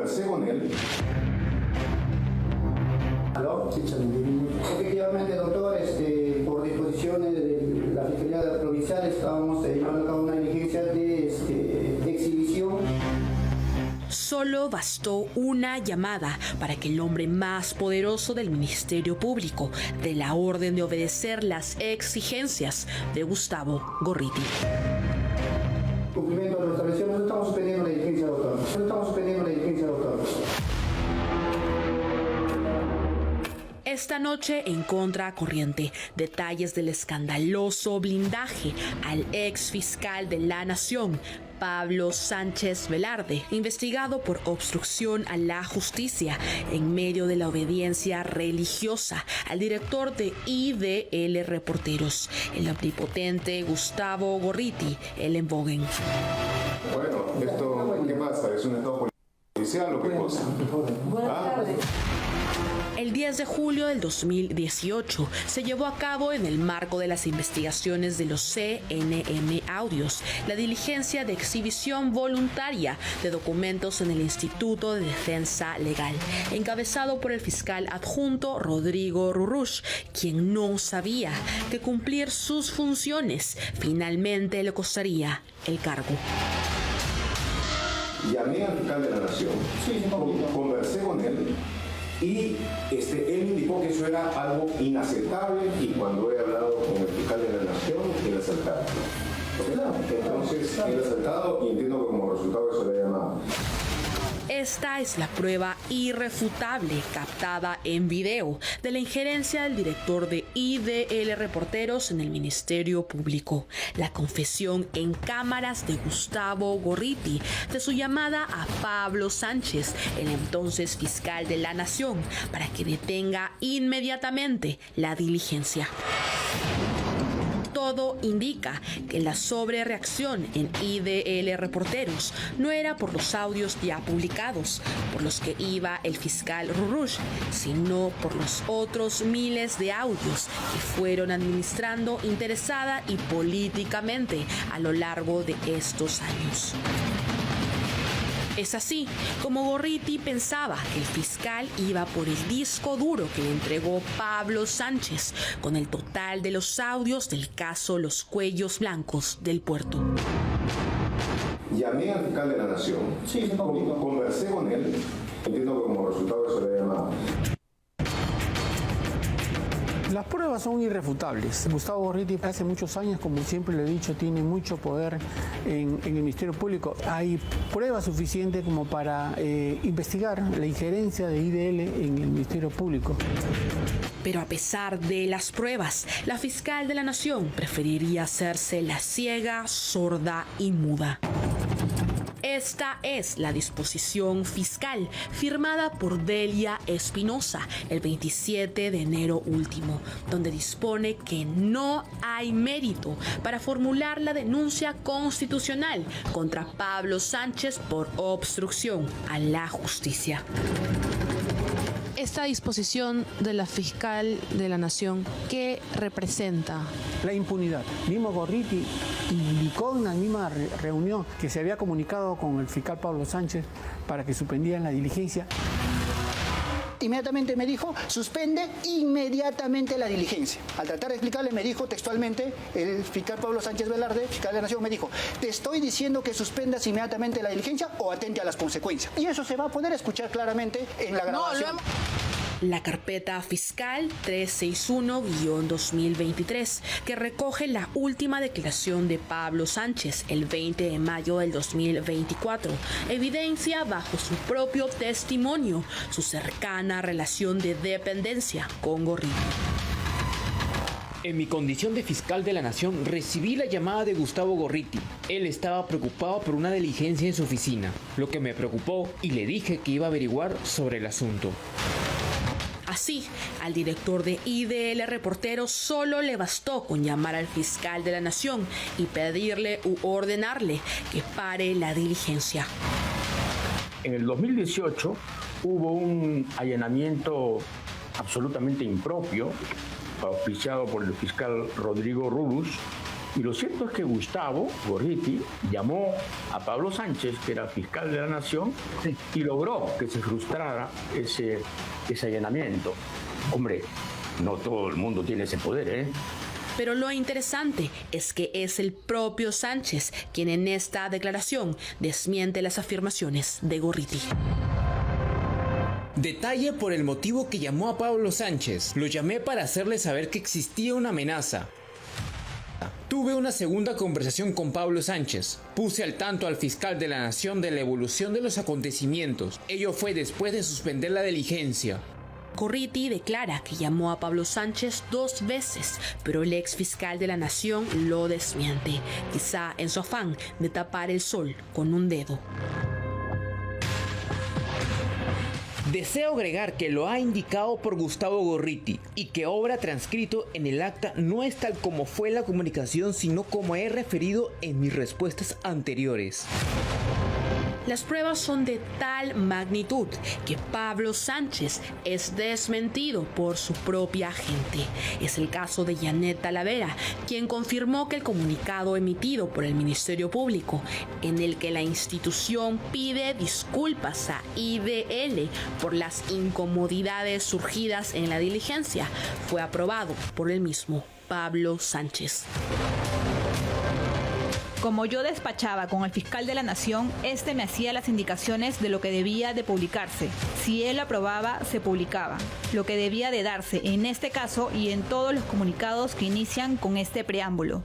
conversé con él. ¿Aló? Sí, efectivamente, doctor, por disposiciones de la Fiscalía Provincial estábamos llevando a cabo una diligencia de exhibición. Solo bastó una llamada para que el hombre más poderoso del Ministerio Público dé la orden de obedecer las exigencias de Gustavo Gorriti. Cumplimiento de lo establecido, no estamos suspendiendo la diligencia, doctor. No estamos suspendiendo la diligencia, doctor. Esta noche en Contracorriente, detalles del escandaloso blindaje al ex fiscal de la Nación, Pablo Sánchez Velarde, investigado por obstrucción a la justicia en medio de la obediencia religiosa al director de IDL Reporteros, el omnipotente Gustavo Gorriti, el Envogen. Bueno, esto, ¿qué pasa? ¿Es un estado policial o qué cosa? Buenas tardes. El 10 de julio del 2018 se llevó a cabo en el marco de las investigaciones de los CNM Audios la diligencia de exhibición voluntaria de documentos en el Instituto de Defensa Legal, encabezado por el fiscal adjunto Rodrigo Rurush, quien no sabía que cumplir sus funciones finalmente le costaría el cargo. Llamé al fiscal de la Nación, conversé con él. Y él me indicó que eso era algo inaceptable y cuando he hablado con el fiscal de la Nación, él aceptado. Entonces, él aceptado y entiendo que como resultado de eso le he llamado. Esta es la prueba irrefutable captada en video de la injerencia del director de IDL Reporteros en el Ministerio Público. La confesión en cámaras de Gustavo Gorriti de su llamada a Pablo Sánchez, el entonces fiscal de la Nación, para que detenga inmediatamente la diligencia. Todo indica que la sobrereacción en IDL Reporteros no era por los audios ya publicados, por los que iba el fiscal Rurush, sino por los otros miles de audios que fueron administrando interesada y políticamente a lo largo de estos años. Es así como Gorriti pensaba que el fiscal iba por el disco duro que le entregó Pablo Sánchez con el total de los audios del caso Los Cuellos Blancos del Puerto. Llamé al fiscal de la Nación, conversé con él, entiendo que como resultado de eso le he llamado. Las pruebas son irrefutables. Gustavo Gorriti hace muchos años, como siempre le he dicho, tiene mucho poder en el Ministerio Público. Hay pruebas suficientes como para investigar la injerencia de IDL en el Ministerio Público. Pero a pesar de las pruebas, la fiscal de la Nación preferiría hacerse la ciega, sorda y muda. Esta es la disposición fiscal firmada por Delia Espinosa el 27 de enero último, donde dispone que no hay mérito para formular la denuncia constitucional contra Pablo Sánchez por obstrucción a la justicia. Esta disposición de la fiscal de la Nación, ¿qué representa? La impunidad. Mismo Gorriti indicó en la misma reunión que se había comunicado con el fiscal Pablo Sánchez para que suspendieran la diligencia. Inmediatamente me dijo, suspende inmediatamente la diligencia. Al tratar de explicarle, me dijo textualmente, el fiscal Pablo Sánchez Velarde, fiscal de la Nación, me dijo, te estoy diciendo que suspendas inmediatamente la diligencia o atente a las consecuencias. Y eso se va a poder escuchar claramente en la grabación. La carpeta fiscal 361-2023, que recoge la última declaración de Pablo Sánchez el 20 de mayo del 2024, evidencia bajo su propio testimonio su cercana relación de dependencia con Gorriti. En mi condición de fiscal de la Nación recibí la llamada de Gustavo Gorriti. Él estaba preocupado por una diligencia en su oficina, lo que me preocupó y le dije que iba a averiguar sobre el asunto. Así, al director de IDL Reporteros solo le bastó con llamar al fiscal de la Nación y pedirle u ordenarle que pare la diligencia. En el 2018 hubo un allanamiento absolutamente impropio, auspiciado por el fiscal Rodrigo Rurush, Y lo cierto es que Gustavo Gorriti llamó a Pablo Sánchez, que era fiscal de la Nación, y logró que se frustrara ese allanamiento. Hombre, no todo el mundo tiene ese poder, ¿eh? Pero lo interesante es que es el propio Sánchez quien en esta declaración desmiente las afirmaciones de Gorriti. Detalle por el motivo que llamó a Pablo Sánchez. Lo llamé para hacerle saber que existía una amenaza. Tuve una segunda conversación con Pablo Sánchez. Puse al tanto al fiscal de la Nación de la evolución de los acontecimientos. Ello fue después de suspender la diligencia. Gorriti declara que llamó a Pablo Sánchez 2 veces, pero el ex fiscal de la Nación lo desmiente, quizá en su afán de tapar el sol con un dedo. Deseo agregar que lo ha indicado por Gustavo Gorriti y que obra transcrito en el acta no es tal como fue la comunicación, sino como he referido en mis respuestas anteriores. Las pruebas son de tal magnitud que Pablo Sánchez es desmentido por su propia gente. Es el caso de Janet Talavera, quien confirmó que el comunicado emitido por el Ministerio Público, en el que la institución pide disculpas a IDL por las incomodidades surgidas en la diligencia, fue aprobado por el mismo Pablo Sánchez. Como yo despachaba con el fiscal de la Nación, este me hacía las indicaciones de lo que debía de publicarse. Si él aprobaba, se publicaba. Lo que debía de darse en este caso y en todos los comunicados que inician con este preámbulo.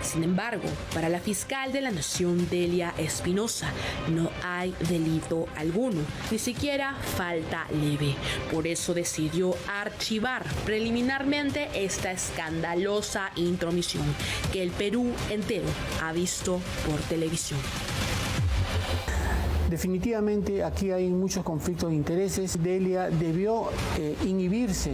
Sin embargo, para la fiscal de la Nación, Delia Espinosa, no hay delito alguno, ni siquiera falta leve. Por eso decidió archivar preliminarmente esta escandalosa intromisión que el Perú entero ha visto por televisión. Definitivamente aquí hay muchos conflictos de intereses. Delia debió inhibirse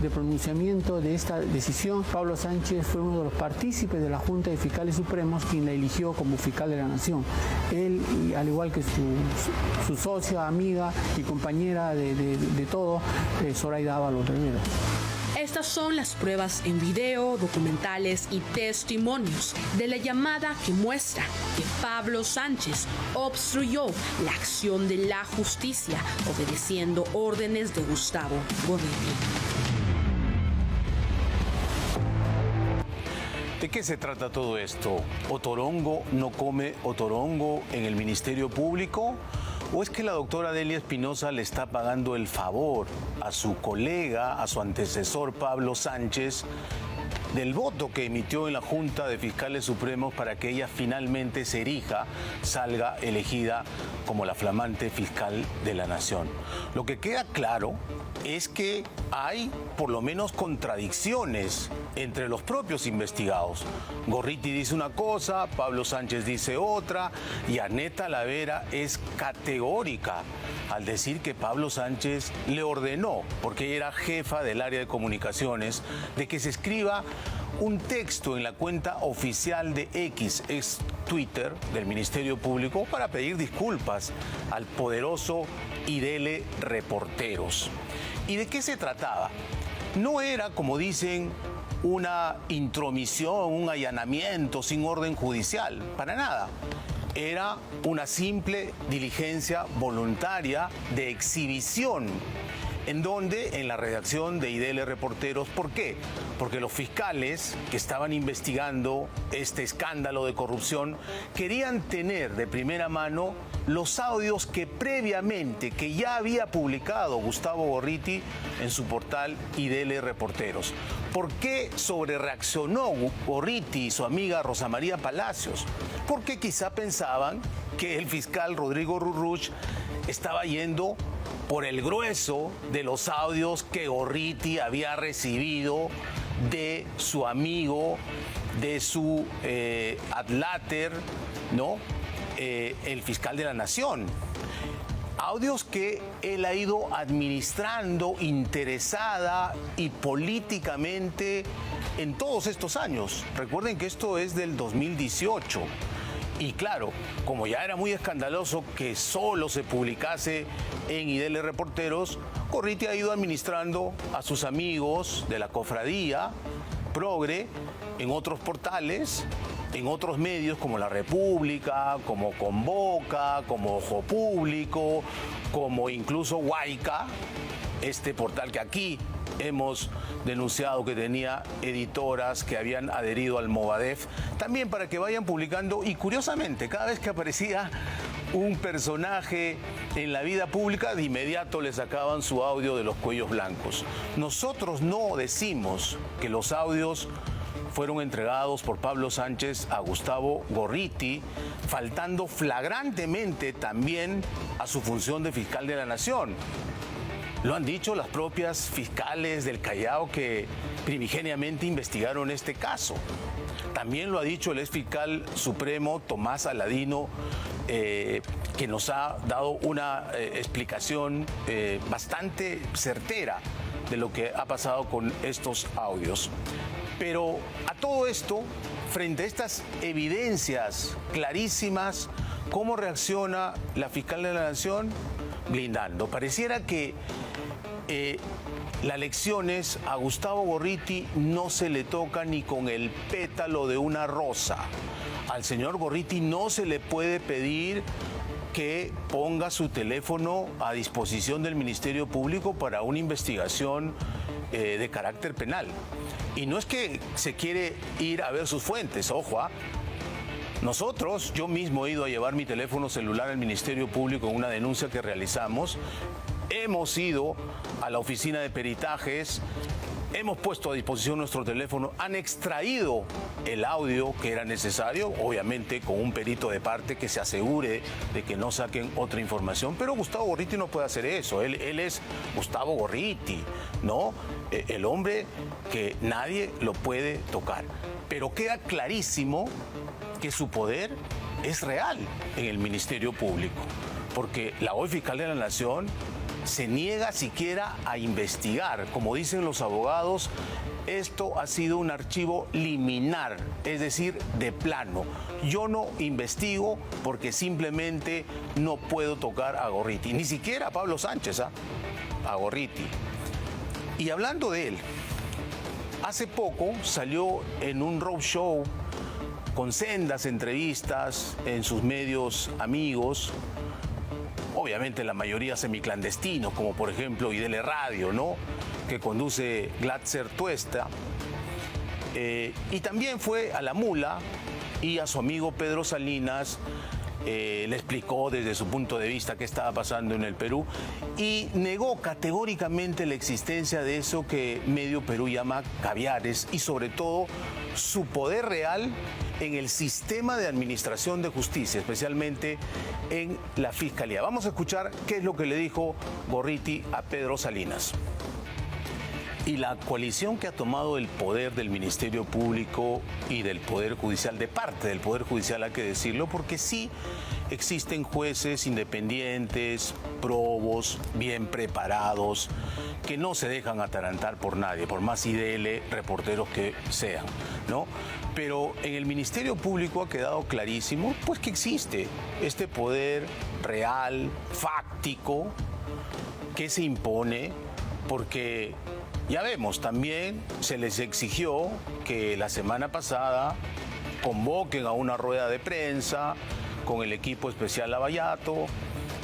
de pronunciamiento de esta decisión. Pablo Sánchez fue uno de los partícipes de la Junta de Fiscales Supremos quien la eligió como fiscal de la Nación. Él, al igual que su socia, amiga y compañera de todo, Zoraida Ábalos Rivera. Estas son las pruebas en video, documentales y testimonios de la llamada que muestra que Pablo Sánchez obstruyó la acción de la justicia obedeciendo órdenes de Gustavo Gorriti. ¿De qué se trata todo esto? ¿Otorongo no come otorongo en el Ministerio Público? ¿O es que la doctora Delia Espinosa le está pagando el favor a su colega, a su antecesor Pablo Sánchez, del voto que emitió en la Junta de Fiscales Supremos para que ella finalmente se erija, salga elegida como la flamante fiscal de la Nación? Lo que queda claro es que hay por lo menos contradicciones entre los propios investigados. Gorriti dice una cosa, Pablo Sánchez dice otra, y Janet Talavera es categórica al decir que Pablo Sánchez le ordenó, porque ella era jefa del área de comunicaciones, de que se escriba un texto en la cuenta oficial de X, ex Twitter del Ministerio Público, para pedir disculpas al poderoso IDL Reporteros. ¿Y de qué se trataba? No era, como dicen, una intromisión, un allanamiento sin orden judicial, para nada. Era una simple diligencia voluntaria de exhibición, en donde en la redacción de IDL Reporteros, ¿por qué? Porque los fiscales que estaban investigando este escándalo de corrupción querían tener de primera mano los audios que previamente, que ya había publicado Gustavo Gorriti en su portal IDL Reporteros. ¿Por qué sobrereaccionó Gorriti y su amiga Rosa María Palacios? Porque quizá pensaban que el fiscal Rodrigo Rurruch estaba yendo por el grueso de los audios que Gorriti había recibido de su amigo, de su adláter, ¿no? El fiscal de la Nación. Audios que él ha ido administrando interesada y políticamente en todos estos años. Recuerden que esto es del 2018. Y claro, como ya era muy escandaloso que solo se publicase en IDL Reporteros, Gorriti ha ido administrando a sus amigos de la cofradía progre en otros portales, en otros medios como La República, como Convoca, como Ojo Público, como incluso Huayca, este portal que aquí hemos denunciado que tenía editoras que habían adherido al Movadef, también para que vayan publicando. Y curiosamente, cada vez que aparecía un personaje en la vida pública, de inmediato le sacaban su audio de los cuellos blancos. Nosotros no decimos que los audios fueron entregados por Pablo Sánchez a Gustavo Gorriti, faltando flagrantemente también a su función de fiscal de la Nación. Lo han dicho las propias fiscales del Callao que primigeniamente investigaron este caso. También lo ha dicho el exfiscal supremo Tomás Aladino, que nos ha dado una explicación bastante certera de lo que ha pasado con estos audios. Pero a todo esto, frente a estas evidencias clarísimas, ¿cómo reacciona la fiscal de la Nación? Blindando. Pareciera que las lecciones a Gustavo Gorriti no se le toca ni con el pétalo de una rosa. Al señor Gorriti no se le puede pedir que ponga su teléfono a disposición del Ministerio Público para una investigación de carácter penal. Y no es que se quiere ir a ver sus fuentes, ojo, nosotros, yo mismo he ido a llevar mi teléfono celular al Ministerio Público en una denuncia que realizamos. Hemos ido a la oficina de peritajes, hemos puesto a disposición nuestro teléfono, han extraído el audio que era necesario, obviamente con un perito de parte que se asegure de que no saquen otra información, pero Gustavo Gorriti no puede hacer eso, él es Gustavo Gorriti, ¿no? El hombre que nadie lo puede tocar. Pero queda clarísimo que su poder es real en el Ministerio Público, porque la hoy fiscal de la Nación se niega siquiera a investigar. Como dicen los abogados, esto ha sido un archivo liminar, es decir, de plano. Yo no investigo porque simplemente no puedo tocar a Gorriti, ni siquiera a Pablo Sánchez, a Gorriti. Y hablando de él, hace poco salió en un roadshow con sendas entrevistas en sus medios amigos, obviamente la mayoría semiclandestinos, como por ejemplo IDL Radio, ¿no?, que conduce Glatzer Tuesta, y también fue a La Mula y a su amigo Pedro Salinas, le explicó desde su punto de vista qué estaba pasando en el Perú y negó categóricamente la existencia de eso que Medio Perú llama caviares y sobre todo su poder real en el sistema de administración de justicia, especialmente en la Fiscalía. Vamos a escuchar qué es lo que le dijo Gorriti a Pedro Salinas. Y la coalición que ha tomado el poder del Ministerio Público y del Poder Judicial, de parte del Poder Judicial hay que decirlo, porque sí existen jueces independientes, probos, bien preparados, que no se dejan atarantar por nadie, por más IDL reporteros que sean, ¿no? Pero en el Ministerio Público ha quedado clarísimo, pues, que existe este poder real, fáctico, que se impone, porque ya vemos, también se les exigió que la semana pasada convoquen a una rueda de prensa con el equipo especial Lavallato.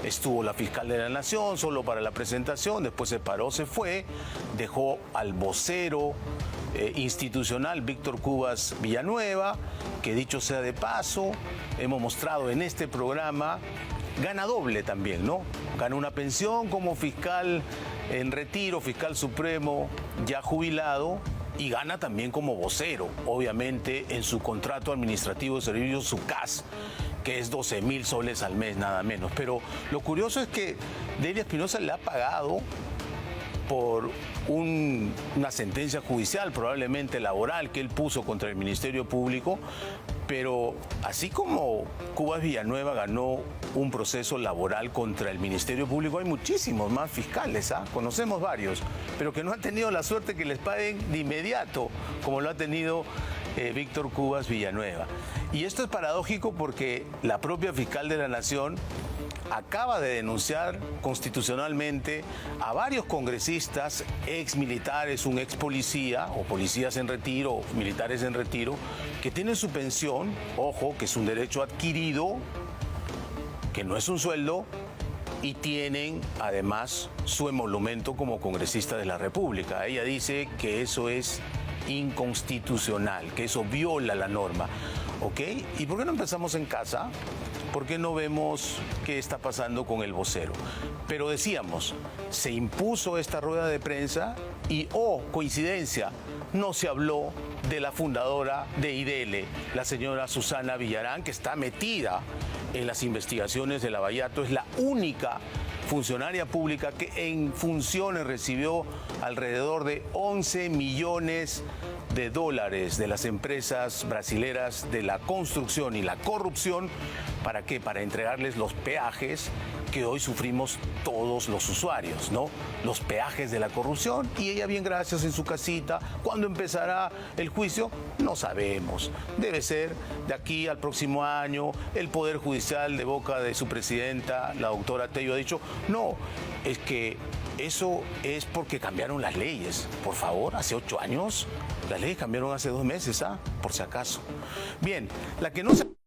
Estuvo la fiscal de la Nación solo para la presentación, después se paró, se fue, dejó al vocero institucional Víctor Cubas Villanueva, que dicho sea de paso, hemos mostrado en este programa, gana doble también, ¿no? Gana una pensión como fiscal en retiro, fiscal supremo ya jubilado, y gana también como vocero, obviamente en su contrato administrativo de servicios, su CAS, que es 12.000 soles al mes, nada menos. Pero lo curioso es que Delia Espinosa le ha pagado por una sentencia judicial, probablemente laboral, que él puso contra el Ministerio Público, pero así como Cubas Villanueva ganó un proceso laboral contra el Ministerio Público, hay muchísimos más fiscales, conocemos varios, pero que no han tenido la suerte que les paguen de inmediato, como lo ha tenido Víctor Cubas Villanueva. Y esto es paradójico porque la propia fiscal de la Nación acaba de denunciar constitucionalmente a varios congresistas, ex militares, un ex policía o policías en retiro, o militares en retiro, que tienen su pensión, ojo, que es un derecho adquirido, que no es un sueldo, y tienen además su emolumento como congresista de la República. Ella dice que eso es inconstitucional, que eso viola la norma. ¿Ok? ¿Y por qué no empezamos en casa? ¿Por qué no vemos qué está pasando con el vocero? Pero decíamos, se impuso esta rueda de prensa y, oh, coincidencia, no se habló de la fundadora de IDL, la señora Susana Villarán, que está metida en las investigaciones de Lavallato. Es la única funcionaria pública que en funciones recibió alrededor de 11 millones de dólares de las empresas brasileras de la construcción y la corrupción. ¿Para qué? Para entregarles los peajes que hoy sufrimos todos los usuarios, ¿no? Los peajes de la corrupción, y ella bien gracias en su casita. ¿Cuándo empezará el juicio? No sabemos. Debe ser de aquí al próximo año. El Poder Judicial, de boca de su presidenta, la doctora Tello, ha dicho, no, es que eso es porque cambiaron las leyes. Por favor, hace 8 años, las leyes cambiaron hace 2 meses, por si acaso. Bien, la que no se...